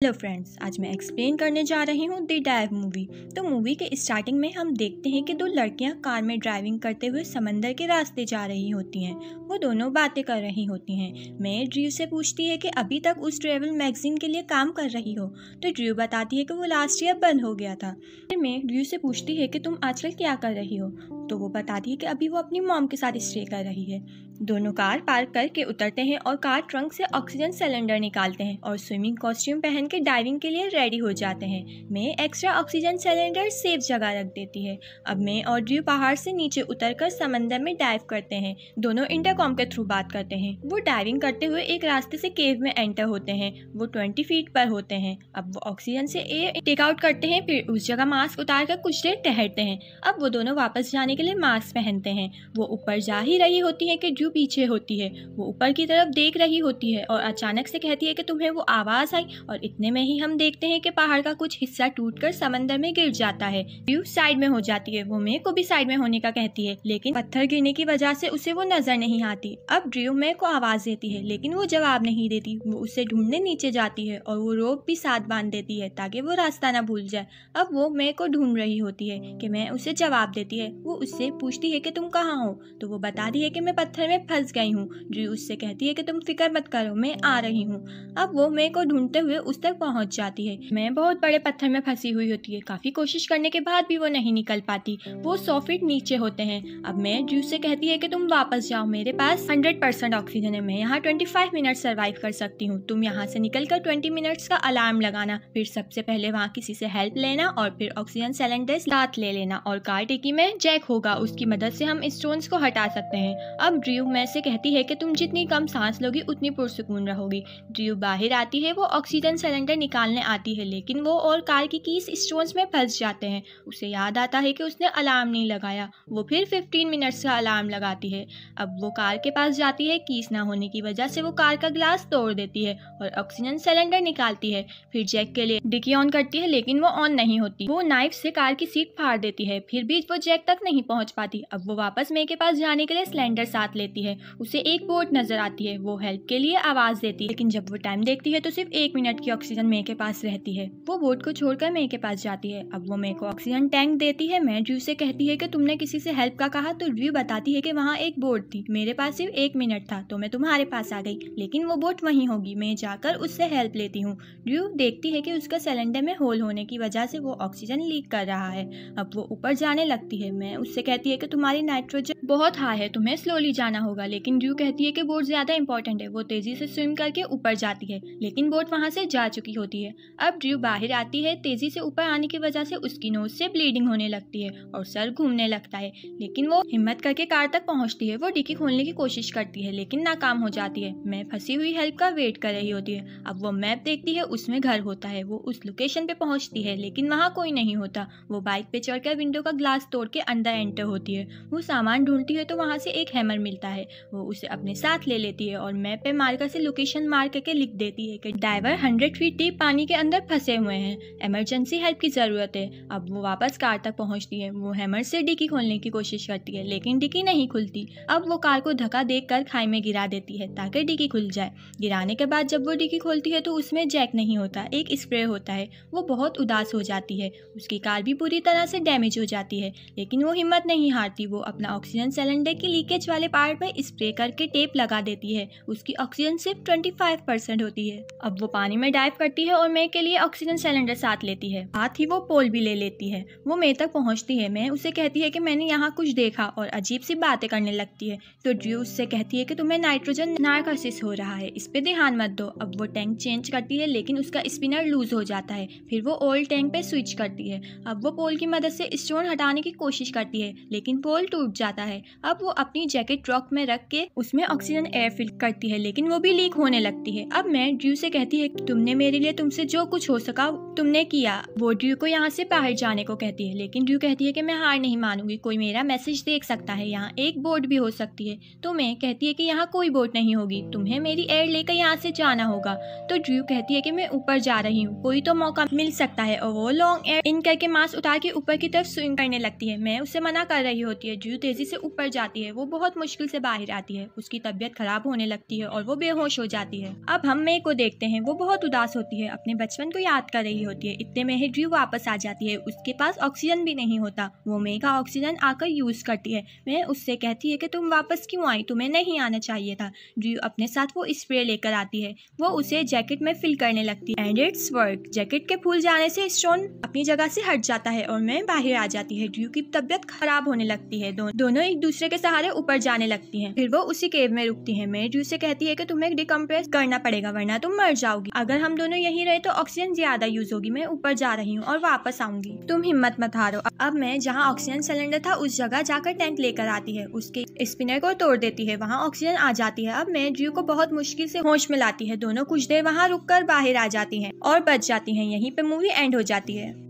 Hello friends, आज मैं explain करने जा रही हूँ द डाइव मूवी। तो मूवी के स्टार्टिंग में हम देखते हैं कि दो लड़कियाँ कार में ड्राइविंग करते हुए समंदर के रास्ते जा रही होती हैं। वो दोनों बातें कर रही होती हैं। मे ड्रू से पूछती है कि अभी तक उस ट्रेवल मैगजीन के लिए काम कर रही हो, तो ड्रू बताती है कि वो लास्ट ईयर बंद हो गया था। फिर मे ड्रू से पूछती है कि तुम आजकल क्या कर रही हो, तो वो बताती है कि अभी वो अपनी मॉम के साथ स्टे कर रही है। दोनों कार पार्क करके उतरते हैं और कार ट्रंक से ऑक्सीजन सिलेंडर निकालते हैं और स्विमिंग कॉस्ट्यूम पहन के डाइविंग के लिए रेडी हो जाते हैं। मे एक्स्ट्रा ऑक्सीजन सिलेंडर सेफ जगह रख देती है। अब मे और ड्रू पहाड़ से नीचे उतरकर समंदर में डाइव करते हैं। दोनों इंटरकॉम के थ्रू बात करते हैं। वो डाइविंग करते हुए एक रास्ते से केव में एंटर होते हैं। वो 20 फीट पर होते हैं। अब वो ऑक्सीजन से एयर टेक आउट करते हैं, फिर उस जगह मास्क उतार कर कुछ देर ठहरते हैं। अब वो दोनों वापस जाने के लिए मास्क पहनते हैं। वो ऊपर जा ही रही होती है कि ड्रू पीछे होती है। वो ऊपर की तरफ देख रही होती है और अचानक से कहती है कि तुम्हें वो आवाज आई, और इतने में ही हम देखते हैं कि पहाड़ का कुछ हिस्सा टूटकर समंदर में गिर जाता है। ड्रू साइड में हो जाती है। वो मे को भी साइड में होने का कहती है, लेकिन पत्थर गिरने की वजह से उसे वो नजर नहीं आती। अब ड्रू मे को आवाज देती है, लेकिन वो जवाब नहीं देती। वो उसे ढूंढने नीचे जाती है और वो रोप भी साथ बांध देती है ताकि वो रास्ता ना भूल जाए। अब वो मे को ढूंढ रही होती है कि मैं उसे जवाब देती है। वो उससे पूछती है कि तुम कहाँ हो, तो वो बताती है कि मैं पत्थर में फंस गई हूँ। ड्रू उससे कहती है कि तुम फिक्र मत करो, मैं आ रही हूँ। अब वो मे को ढूंढते हुए उस तक पहुंच जाती है। मैं बहुत बड़े पत्थर में फंसी हुई होती है। काफी कोशिश करने के बाद भी वो नहीं निकल पाती। वो 100 फीट नीचे होते हैं। अब मैं ड्रू से कहती है कि तुम वापस जाओ, मेरे पास 100% ऑक्सीजन है। मैं यहाँ 25 मिनट सर्वाइव कर सकती हूँ। तुम यहाँ से निकलकर 20 मिनट्स का अलार्म लगाना, फिर सबसे पहले वहाँ किसी से हेल्प लेना और फिर ऑक्सीजन सिलेंडर साथ ले लेना, और कार डिक्की में जैक होगा, उसकी मदद से हम स्टोन्स को हटा सकते हैं। अब ड्रू मैं से कहती है कि तुम जितनी कम सांस लोगी उतनी पुरसुकून रहोगी। ड्रू बाहर आती है। वो ऑक्सीजन सिलेंडर निकालने आती है, लेकिन वो और कार की कीज स्टोन्स में फंस जाते हैं। उसे याद आता है कि उसने अलार्म नहीं लगाया। वो फिर 15 मिनट्स का अलार्म लगाती है। अब वो कार के पास जाती है। कीज ना होने की वजह से वो कार का ग्लास तोड़ देती है और ऑक्सीजन सिलेंडर निकालती है। फिर जैक के लिए डिक्की ऑन करती है, लेकिन वो ऑन नहीं होती। वो नाइफ से कार की सीट फाड़ देती है, फिर भी वो जैक तक नहीं पहुंच पाती। अब वो वापस मे के पास जाने के लिए सिलेंडर साथ लेती है। उसे एक बोट नजर आती है। वो हेल्प के लिए आवाज देती है, लेकिन जब वो टाइम देखती है तो सिर्फ 1 मिनट की ऑक्सीजन मे के पास रहती है। वो बोट को छोड़कर मे के पास जाती है। अब वो मे को ऑक्सीजन टैंक देती है। मैं ड्रू से कहती है कि तुमने किसी से हेल्प का कहा, तो ड्रू बताती है कि वहाँ एक बोट थी, मेरे पास सिर्फ 1 मिनट था तो मैं तुम्हारे पास आ गई, लेकिन वो बोट वहीं होगी। मैं जाकर उससे हेल्प लेती हूँ। ड्रू देखती है कि उसका सिलेंडर में होल होने की वजह से वो ऑक्सीजन लीक कर रहा है। अब वो ऊपर जाने लगती है। मैं उससे कहती है कि तुम्हारी नाइट्रोजन बहुत हाई है, तुम्हें स्लोली जाना होगा, लेकिन ड्रू कहती है कि बोट ज्यादा इंपॉर्टेंट है। वो तेजी से स्विम करके ऊपर जाती है, लेकिन बोट वहां से जा चुकी होती है। अब ड्रू बाहर आती है। तेजी से ऊपर आने की वजह से उसकी नोज से ब्लीडिंग होने लगती है और सर घूमने लगता है, लेकिन वो हिम्मत करके कार तक पहुंचती है। वो डिक्की खोलने की कोशिश करती है, लेकिन नाकाम हो जाती है। मैं फंसी हुई हेल्प का वेट कर रही होती है। अब वो मैप देखती है, उसमें घर होता है। वो उस लोकेशन पे पहुंचती है, लेकिन वहाँ कोई नहीं होता। वो बाइक पे चढ़कर विंडो का ग्लास तोड़ के अंदर एंटर होती है। वो सामान ढूंढती है तो वहाँ से एक हैमर मिलता है। वो उसे अपने साथ ले लेती है और मैप पे मार्कर से लोकेशन मार करके लिख देती है कि डाइवर 100 फीट डीप पानी के अंदर फंसे हुए हैं, इमरजेंसी हेल्प की जरूरत है। अब वो वापस कार तक पहुंचती है। वो हैमर से डिक्की खोलने की कोशिश करती है, लेकिन डिक्की नहीं खुलती। अब वो कार को धक्का देकर खाई में गिरा देती है ताकि डिक्की खुल जाए। गिराने के बाद जब वो डिक्की खोलती है तो उसमें जैक नहीं होता, एक स्प्रे होता है। वो बहुत उदास हो जाती है। उसकी कार भी पूरी तरह से डैमेज हो जाती है, लेकिन वो हिम्मत नहीं हारती। वो अपना ऑक्सीजन सिलेंडर की लीकेज वाले पार्ट में स्प्रे करके टेप लगा देती है। उसकी ऑक्सीजन सिर्फ 25% होती है। अब वो पानी में डाइव करती है और मे के लिए ऑक्सीजन सिलेंडर साथ लेती है। साथ ही वो पोल भी ले लेती है। वो मे तक पहुंचती है। मैं उसे कहती है कि मैंने यहाँ कुछ देखा, और अजीब सी बातें करने लगती है। तो ड्रू उससे कहती है कि तुम्हें नाइट्रोजन नार्कोसिस हो रहा है, इस पे ध्यान मत दो। अब वो टैंक चेंज करती है, लेकिन उसका स्पिनर लूज हो जाता है। फिर वो ओल्ड टैंक पे स्विच करती है। अब वो पोल की मदद से स्टोन हटाने की कोशिश करती है, लेकिन पोल टूट जाता है। अब वो अपनी जैकेट रॉक में रख के उसमें ऑक्सीजन एयर फिल करती है, लेकिन वो भी लीक होने लगती है। अब मैं ड्रू से कहती है कि तुमने मेरे लिए तुमसे जो कुछ हो सका तुमने किया। वो ड्रू को यहाँ से बाहर जाने को कहती है, लेकिन ड्रू कहती है कि मैं हार नहीं मानूंगी, कोई मेरा मैसेज देख सकता है, यहाँ एक बोट भी हो सकती है। तो मैं कहती है कि यहाँ कोई बोट नहीं होगी, तुम्हें मेरी एयर लेकर यहाँ से जाना होगा। तो ड्रू कहती है कि मैं ऊपर जा रही हूँ, कोई तो मौका मिल सकता है, और वो लॉन्ग एयर इन करके मास्क उतार के ऊपर की तरफ स्विंग करने लगती है। मैं उसे मना कर रही होती है। ड्रू तेजी से ऊपर जाती है। वो बहुत मुश्किल से से बाहर आती है। उसकी तबीयत खराब होने लगती है और वो बेहोश हो जाती है। अब हम मे को देखते हैं, वो बहुत उदास होती है, अपने बचपन को याद कर रही होती है। इतने में ही ड्रू वापस आ जाती है। उसके पास ऑक्सीजन भी नहीं होता। वो मे का ऑक्सीजन आकर यूज करती है। मे उससे कहती है कि तुम वापस क्यों आई, तुम्हें नहीं आना चाहिए था। ड्रू अपने साथ वो स्प्रे लेकर आती है। वो उसे जैकेट में फिल करने लगती है एंड इट्स वर्क। जैकेट के फूल जाने से स्टोन अपनी जगह से हट जाता है और मे बाहर आ जाती है। ड्रू की तबीयत खराब होने लगती है। दोनों एक दूसरे के सहारे ऊपर जाने लगती हैं। फिर वो उसी केव में रुकती हैं। मे ड्रू से कहती है कि तुम्हें डिकम्प्रेस करना पड़ेगा वरना तुम मर जाओगी। अगर हम दोनों यहीं रहे तो ऑक्सीजन ज्यादा यूज होगी। मैं ऊपर जा रही हूँ और वापस आऊंगी, तुम हिम्मत मत हारो। अब मैं जहाँ ऑक्सीजन सिलेंडर था उस जगह जाकर टैंक लेकर आती है। उसके स्पिनर को तोड़ देती है। वहाँ ऑक्सीजन आ जाती है। अब मैं ड्रू को बहुत मुश्किल से होश में लाती है। दोनों कुछ देर वहाँ रुककर बाहर आ जाती हैं और बच जाती हैं। यहीं पे मूवी एंड हो जाती है।